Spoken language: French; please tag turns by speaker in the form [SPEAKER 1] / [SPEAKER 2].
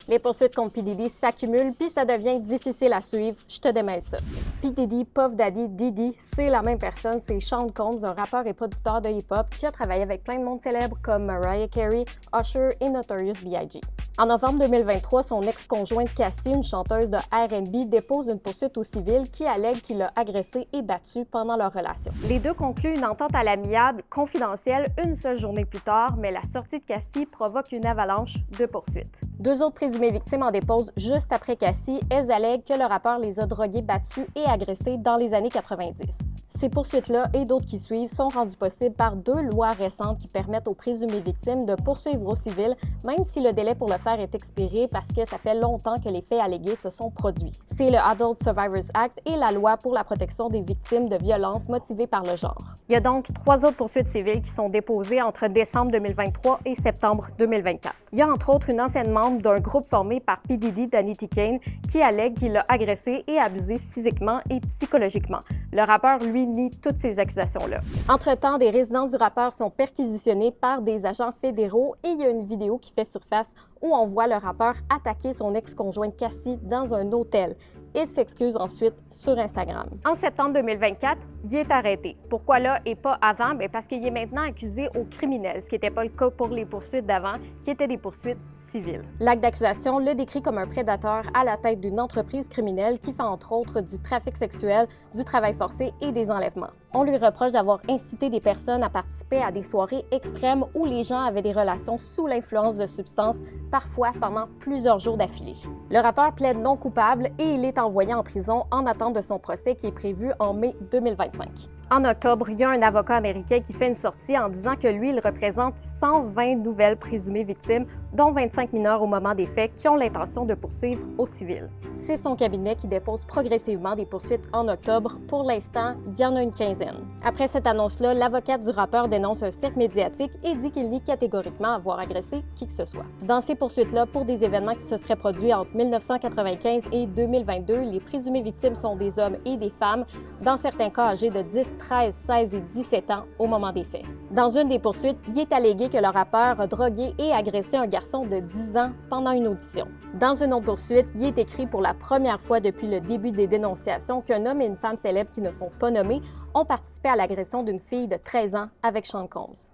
[SPEAKER 1] Les poursuites contre P. Diddy s'accumulent puis ça devient difficile à suivre. Je te démêle ça. P. Diddy, Puff Daddy, Diddy, c'est la même personne. C'est Sean Combs, un rappeur et producteur de hip-hop qui a travaillé avec plein de monde célèbre comme Mariah Carey, Usher et Notorious B.I.G. En novembre 2023, son ex-conjointe Cassie, une chanteuse de R&B, dépose une poursuite au civil qui allègue qu'il l'a agressée et battue pendant leur relation. Les deux concluent une entente à l'amiable confidentielle une seule journée plus tard, mais la sortie de Cassie provoque une avalanche de poursuites. Deux autres présumées victimes en déposent juste après Cassie. Elles allèguent que le rappeur les a drogués, battus et agressés dans les années 90. Ces poursuites-là et d'autres qui suivent sont rendues possibles par deux lois récentes qui permettent aux présumées victimes de poursuivre au civil, même si le délai pour le faire est expiré parce que ça fait longtemps que les faits allégués se sont produits. C'est le Adult Survivors Act et la loi pour la protection des victimes de violences motivées par le genre. Il y a donc trois autres poursuites civiles qui sont déposées entre décembre 2023 et septembre 2024. Il y a entre autres une ancienne membre d'un groupe formé par P. Diddy, Danity Kane, qui allègue qu'il l'a agressé et abusé physiquement et psychologiquement. Le rappeur, lui, nie toutes ces accusations-là. Entre-temps, des résidences du rappeur sont perquisitionnées par des agents fédéraux et il y a une vidéo qui fait surface où on voit le rappeur attaquer son ex-conjointe Cassie dans un hôtel. Il s'excuse ensuite sur Instagram. En septembre 2024, il est arrêté. Pourquoi là et pas avant? Bien parce qu'il est maintenant accusé au criminel, ce qui n'était pas le cas pour les poursuites d'avant, qui étaient des poursuites civiles. L'acte d'accusation le décrit comme un prédateur à la tête d'une entreprise criminelle qui fait entre autres du trafic sexuel, du travail forcé et des enlèvements. On lui reproche d'avoir incité des personnes à participer à des soirées extrêmes où les gens avaient des relations sous l'influence de substances, parfois pendant plusieurs jours d'affilée. Le rappeur plaide non coupable et il est envoyé en prison en attente de son procès qui est prévu en mai 2025. En octobre, il y a un avocat américain qui fait une sortie en disant que lui, il représente 120 nouvelles présumées victimes, dont 25 mineurs au moment des faits, qui ont l'intention de poursuivre au civil. C'est son cabinet qui dépose progressivement des poursuites en octobre. Pour l'instant, il y en a une quinzaine. Après cette annonce-là, l'avocate du rappeur dénonce un cercle médiatique et dit qu'il nie catégoriquement avoir agressé qui que ce soit. Dans ces poursuites-là, pour des événements qui se seraient produits entre 1995 et 2022, les présumées victimes sont des hommes et des femmes, dans certains cas âgés de 10, 13, 16 et 17 ans au moment des faits. Dans une des poursuites, il est allégué que le rappeur a drogué et agressé un garçon de 10 ans pendant une audition. Dans une autre poursuite, il est écrit pour la première fois depuis le début des dénonciations qu'un homme et une femme célèbres qui ne sont pas nommés ont participé à l'agression d'une fille de 13 ans avec Sean Combs.